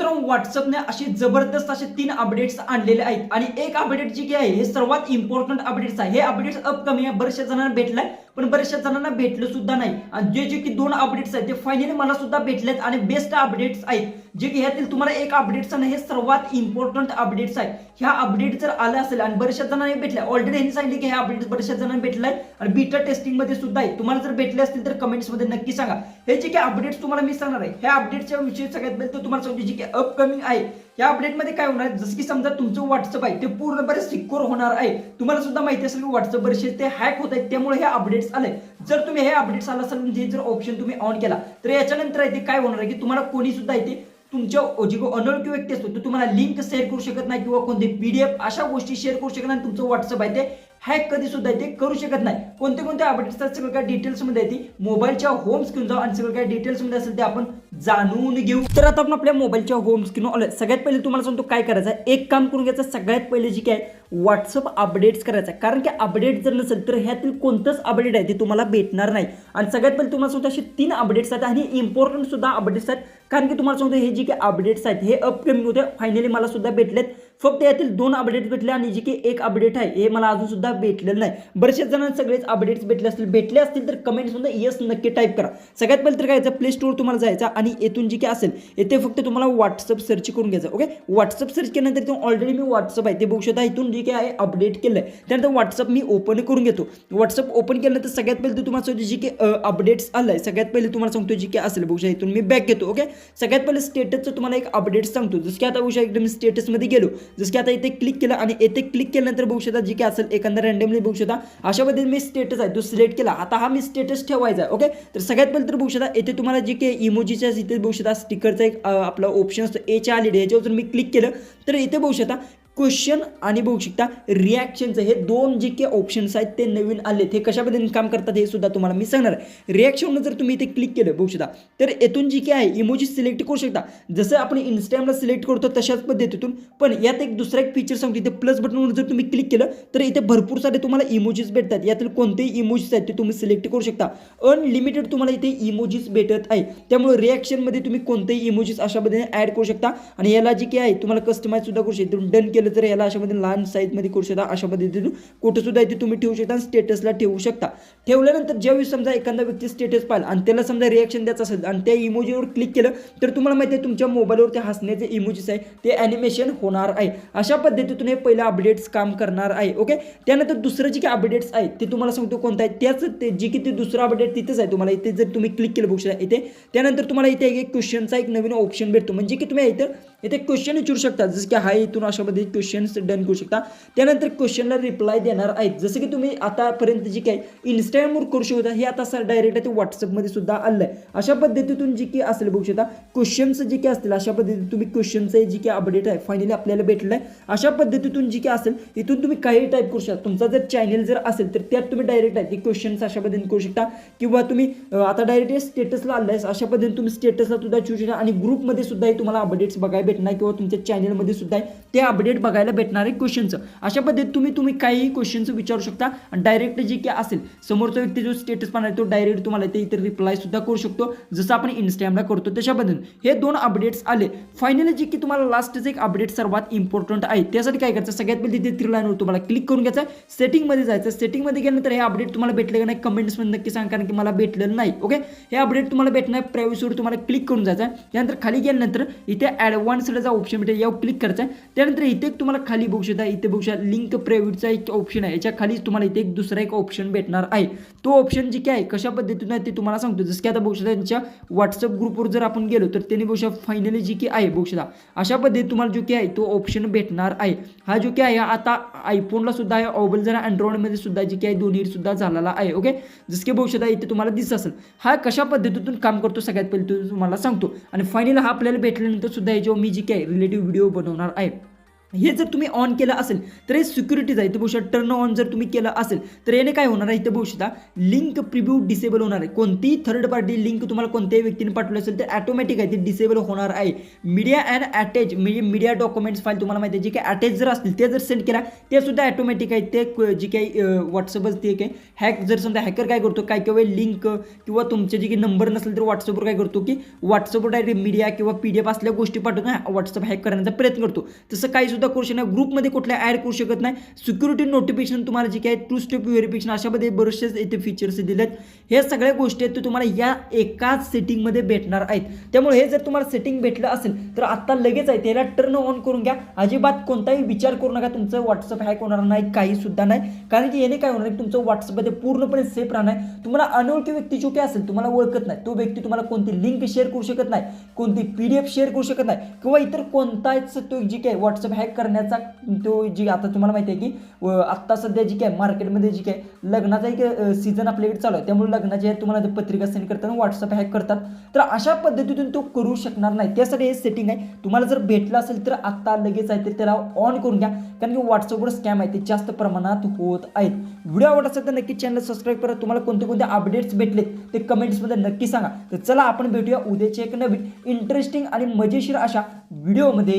मित्रांनो व्हॉट्सअपने असे जबरदस्त असे 3 अपडेट्स आणलेले आहेत आणि एक अपडेट जी आहे हे सर्वात इम्पॉर्टंट अपडेट्स आहे. हे अपडेट्स अपकमिंग आहे, बऱ्याचशा जणांना भेटलाय पण बऱ्याचशा जणांना भेटलं सुद्धा नाही. आणि जे की 2 अपडेट्स आहेत ते फायनली मला सुद्धा भेटलेत आणि बेस्ट अपडेट्स आहेत. जे की ह्यातील तुम्हाला एक अपडेट्स आहे हे सर्वात इम्पॉर्टंट अपडेट्स आहे. ह्या अपडेट जर आला असेल आणि बऱ्याचशा जणांना भेटलाय, ऑलरेडी यांनी सांगितले की हे अपडेट्स बऱ्याचशा जणांना भेटलाय आणि बीटा टेस्टिंग मध्ये सुद्धा आहे. तुम्हाला जर भेटले असतील तर कमेंट्स मध्ये नक्की सांगा. हे जे काही अपडेट्स तुम्हाला मी सांगणार आहे ह्या अपडेटच्या विषयी सगळ्यात पहिले तुम्हाला सांगतो जे की अपकमिंग आहे. या अपडेटमध्ये काय होणार आहे, जसं की समजा तुमचं व्हॉट्सअप आहे ते पूर्णपणे सिक्युअर होणार आहे. तुम्हाला सुद्धा माहिती असेल की व्हॉट्सअप बरेचसे ते हॅक होत आहेत, त्यामुळे हे अपडेट्स आले. जर तुम्ही हे अपडेट्स आला असेल म्हणजे जर ऑप्शन तुम्ही ऑन केला तर याच्यानंतर आहे ते काय होणार आहे की तुम्हाला कोणी सुद्धा इथे तुमच्या जी अनोळखी व्यक्ती असतो तो तुम्हाला लिंक शेअर करू शकत नाही किंवा कोणती पीडीएफ अशा गोष्टी शेअर करू शकत नाही. तुमचं व्हॉट्सअप आहे ते हॅक कधी सुद्धा ते करू शकत नाही. कोणते अपडेट्स सगळं काय डिटेल्स मध्ये ती मोबाईलच्या होम स्क्रीन जाऊ आणि सगळं काय डिटेल्स मध्ये असेल ते आपण जाणून घेऊ. तर आता आपण आपल्या मोबाईलच्या होम स्क्रीन आलोय. सगळ्यात पहिले तुम्हाला सांगतो काय करायचं आहे, एक काम करून घ्यायचं. सगळ्यात पहिले जी काय व्हॉट्सअप अपडेट्स करायचं आहे, कारण की अपडेट जर नसेल तर ह्यातील कोणतंच अपडेट आहे ते तुम्हाला भेटणार नाही. आणि सगळ्यात पहिले तुम्हाला सांगतो असे 3 अपडेट्स आहेत आणि इम्पॉर्टंट सुद्धा अपडेट्स आहेत, कारण की तुम्हाला सांगतो हे जे काही अपडेट्स आहेत हे अपकमिंग होते. फायनली मला सुद्धा भेटलेत. फक्त यातील 2 अपडेट्स भेटले आणि जे की एक अपडेट आहे हे मला अजून सुद्धा भेटलेलं नाही. बरेचशा जणांना सगळेच अपडेट्स भेटले असतील तर कमेंट्स मध्ये येस नक्की टाईप करा. सगळ्यात पहिले तर काय करायचं, प्ले स्टोर तुम्हाला जायचं आणि येथून जे काही असेल येथे फक्त तुम्हाला व्हॉट्सअप सर्च करून घ्यायचं. ओके, व्हॉट्सअप सर्च केल्यानंतर इथून ऑलरेडी मी व्हॉट्सअप आहे ते बघू शकता. इथून जे काही आहे अपडेट केलंय त्यानंतर व्हॉट्सअप मी ओपन करून घेतो. व्हॉट्सअप ओपन केल्यानंतर सगळ्यात पहिले तुम्हाला सांगतो जे काही अपडेट्स आलंय सगळ्यात पहिले तुम्हाला सांगतो जे काही असेल बघू शकता. इथून मी बॅक घेतो. ओके, सगळ्यात पहिले स्टेटसचं तुम्हाला एक अपडेट सांगतो. जसं की आता बघू शकता एकदम स्टेटसमध्ये गेलो. जसं की आता इथे क्लिक केलं आणि येथे क्लिक केल्यानंतर बघू शकता जे काही असेल एखादा रँडमली बघू शकता अशा पद्धतीने मी स्टेटस आहे तो सिलेक्ट केला. आता हा मी स्टेटस ठेवायचा आहे. ओके, तर सगळ्यात पहिले तर बघू शकता येथे तुम्हाला जे काही इमोजीच्या इथे बघू शकता स्टिकरचा एक आपला ऑप्शन असतो एच्या आलेली. याच्यावर मी क्लिक केलं तर इथे बघू शकता क्वेश्चन आणि बघू शकता रिॲक्शनचं हे 2 जे काही ऑप्शन्स आहेत ते नवीन आले. ते कशा पद्धतीने काम करतात हे सुद्धा तुम्हाला मी सांगणार आहे. रिॲक्शन जर तुम्ही इथे क्लिक केलं बघू शकता तर येथून जी काही आहे इमोजी सिलेक्ट करू शकता. जसं आपण इंस्टाग्रामला सिलेक्ट करतो तशाच पद्धतीतून. पण यात एक दुसरा एक फीचर सांगतो. इथे प्लस बटनवर जर तुम्ही क्लिक केलं तर इथे भरपूर सारे तुम्हाला इमोजीज भेटतात. यातील कोणतेही इमोजीज आहेत ते तुम्ही सिलेक्ट करू शकता. अनलिमिटेड तुम्हाला इथे इमोजीज भेटत आहे. त्यामुळे रिॲक्शनमध्ये तुम्ही कोणतेही इमोजीज अशा पद्धतीने ॲड करू शकता आणि याला जे काही आहे तुम्हाला कस्टमाइज सुद्धा करू शकता. डन केलं तर याला अशा मध्ये लहान साईजमध्ये करू शकता. अशा पद्धतीने कुठं सुद्धा इथे तुम्ही ठेवू शकता. स्टेटसला ठेवू शकता. ठेवल्यानंतर ज्यावेळी समजा एखादा व्यक्ती स्टेटस पाहिला आणि त्याला समजा रिॲक्शन द्यायचं असेल आणि त्या इमोजीवर क्लिक केलं तर तुम्हाला माहिती आहे तुमच्या मोबाईलवर ते हसण्याचे इमोजीस आहे ते ॲनिमेशन होणार आहे. अशा पद्धतीतून हे पहिलं अपडेट्स काम करणार आहे. ओके, त्यानंतर दुसरं जे काही अपडेट्स आहेत ते तुम्हाला सांगतो कोणतं आहे. त्याच ते जे की ते दुसरं अपडेट तिथेच आहे. तुम्हाला इथे जर तुम्ही क्लिक केलं बघू शकता इथे त्यानंतर तुम्हाला इथे एक क्वेश्चनचा एक नवीन ऑप्शन भेटतो. म्हणजे की तुम्ही इथे क्वेश्चन विचारू शकता. जसं की हाय इथून अशा पद्धतीने क्वेश्चन्स डन करू शकता. त्यानंतर क्वेश्चनला रिप्लाय देणार आहेत. जसं की तुम्ही आतापर्यंत जी काही इंस्टाग्रामवर करू शकता हे आता डायरेक्ट ते व्हॉट्सअपमध्ये सुद्धा आलं आहे. अशा पद्धतीतून जी काही असेल बघू शकता क्वेश्चन्स जे काही असतील अशा पद्धतीने तुम्ही क्वेश्चनचं जी काही अपडेट आहे फायनली आपल्याला भेटलं आहे. अशा पद्धतीतून जी काही असेल इथून तुम्ही काही टाईप करू शकता. तुमचा जर चॅनल जर असेल तर त्यात तुम्ही डायरेक्ट आहे ते क्वेश्चन्स अशा पद्धतीने करू शकता किंवा तुम्ही आता डायरेक्ट स्टेटसला आलं आहे अशा पद्धतीने तुम्ही स्टेटसला सुद्धा ठेवू शकता आणि ग्रुपमध्ये सुद्धा तुम्हाला अपडेट्स बघायला भेटणार किंवा तुमच्या चॅनलमध्ये सुद्धा ते अपडेट बघायला भेटणार आहे क्वेश्चनचं. अशा पद्धतीने तुम्ही काही क्वेश्चन्स विचारू शकता आणि डायरेक्ट जे काही असेल समोरचा व्यक्ती जो स्टेटस पाहणार तो डायरेक्ट तुम्हाला ते इतर रिप्लाय सुद्धा करू शकतो जसं आपण इंस्टाग्रामला करतो तशा पद्धतीने. हे 2 अपडेट्स आले. फायनली जे की तुम्हाला लास्टचं एक अपडेट सर्वात इम्पॉर्टंट आहे. त्यासाठी काय करायचं, सगळ्यात पहिले तिथे 3 लाईनवर तुम्हाला क्लिक करून घ्यायचं. सेटिंगमध्ये जायचं. सेटिंगमध्ये गेल्यानंतर हे अपडेट तुम्हाला भेटले का नाही कमेंट्समध्ये नक्की सांगा, कारण की मला भेटलेलं नाही. ओके, हे अपडेट तुम्हाला भेटणार प्रायव्हसीवर तुम्हाला क्लिक करून जायचं. त्यानंतर खाली गेल्यानंतर इथे ॲडव्हान्सडचा ऑप्शन भेटेल यावर क्लिक करायचं. त्यानंतर इथे तुम्हाला खाली बघू शकता इथे बघू शकता लिंक प्रायव्हेटचा एक ऑप्शन आहे. याच्या खाली तुम्हाला इथे एक दुसरा एक ऑप्शन भेटणार आहे. तो ऑप्शन जे काय आहे कशा पद्धतीने ते तुम्हाला सांगतो. जसं की आता बघू शकता त्यांच्या व्हॉट्सअप ग्रुपवर जर आपण गेलो तर त्यांनी बघू शकता फायनली जी की आहे बघू शकता अशा पद्धतीने तुम्हाला जो की आहे तो ऑप्शन भेटणार आहे. हा जो की आहे आता आयफोनला सुद्धा आहे अवेलेबल जरा अँड्रॉइडमध्ये सुद्धा जी की आहे दोन्ही सुद्धा झालेला आहे. ओके, जसं की बघू शकता इथे तुम्हाला दिसत असेल. हा कशा पद्धतीतून काम करतो सगळ्यात पहिले तुम्हाला सांगतो आणि फायनली हा आपल्याला भेटल्यानंतर सुद्धा याच्यावर मी जी की आहे रिलेटिव्ह व्हिडिओ बनवणार आहे. हे जर तुम्ही ऑन केलं असेल तर हे सिक्युरिटीज आहे. इथे बघू शकता टर्न ऑन जर तुम्ही केलं असेल तर याने काय होणार आहे, इथे बघू शकता लिंक प्रिव्ह्यू डिसेबल होणार आहे. कोणतीही थर्ड पार्टी लिंक तुम्हाला कोणत्याही व्यक्तीने पाठवली असेल तर ऑटोमॅटिक आहे ते डिसेबल होणार आहे. मीडिया अँड अटॅच म्हणजे मीडिया डॉक्युमेंट्स फाईल तुम्हाला माहिती आहे जे काही अटॅच जर असतील ते जर सेंड केला ते सुद्धा ऑटोमॅटिक आहे. ते जी काही व्हॉट्सअपच ते काही हॅक जर समजा हॅकर काय करतो काय किंवा लिंक किंवा तुमचे जे काही नंबर नसेल तर व्हॉट्सअपवर काय करतो की व्हॉट्सअपवर डायरेक्ट मीडिया किंवा PDF असल्या गोष्टी पाठवून व्हॉट्सअप हॅक करण्याचा प्रयत्न करतो. तसं काही सुद्धा करू शकत नाही. ग्रुपमध्ये कुठल्या ऍड करू शकत नाही. सिक्युरिटी नोटिफिकेशन तुम्हाला जे काही टू स्टेप व्हेरिफिकेशन अशामध्ये बरेचसे इथे फीचर्स दिलेत. हे सगळ्या गोष्टी आहेत ते तुम्हाला या एकाच सेटिंगमध्ये भेटणार आहेत. त्यामुळे हे जर तुम्हाला सेटिंग भेटलं असेल तर आता लगेच आहे त्याला टर्न ऑन करून घ्या. अजिबात कोणताही विचार करू नका तुमचं व्हॉट्सअप हॅक होणार नाही, काही सुद्धा नाही. कारण की याने काय होणार आहे तुमचं व्हॉट्सअपमध्ये पूर्णपणे सेफ राहणार. तुम्हाला अनोळखी व्यक्ती जो काही असेल तुम्हाला ओळखत नाही तो व्यक्ती तुम्हाला कोणती लिंक शेअर करू शकत नाही, कोणती PDF शेअर करू शकत नाही किंवा इतर कोणताच तो जी काय व्हॉट्सअप हॅक करण्याचा तो जी आता तुम्हाला माहिती आहे की आत्ता सध्या जी काय मार्केटमध्ये जी काय लग्नाचा एक सीझन आपल्याकडे चालू आहे. त्यामुळे लग्नाची तुम्हाला पत्रिका सेंड करताना व्हॉट्सअप हॅक करतात. तर अशा पद्धतीतून तो करू शकणार नाही. त्यासाठी हे सेटिंग आहे. तुम्हाला जर भेटलं असेल तर आत्ता लगेच आहे ते त्याला ऑन करून घ्या. कारण की व्हॉट्सअपवर स्कॅम आहे ते जास्त प्रमाणात होत आहेत. व्हिडिओ आवडत असेल तर नक्की चॅनल सबस्क्राईब करा. तुम्हाला कोणते कोणते अपडेट्स भेटलेत ते कमेंट्समध्ये नक्की सांगा. तर चला आपण भेटूया उद्याच्या एक नवीन इंटरेस्टिंग आणि मजेशीर अशा व्हिडिओमध्ये.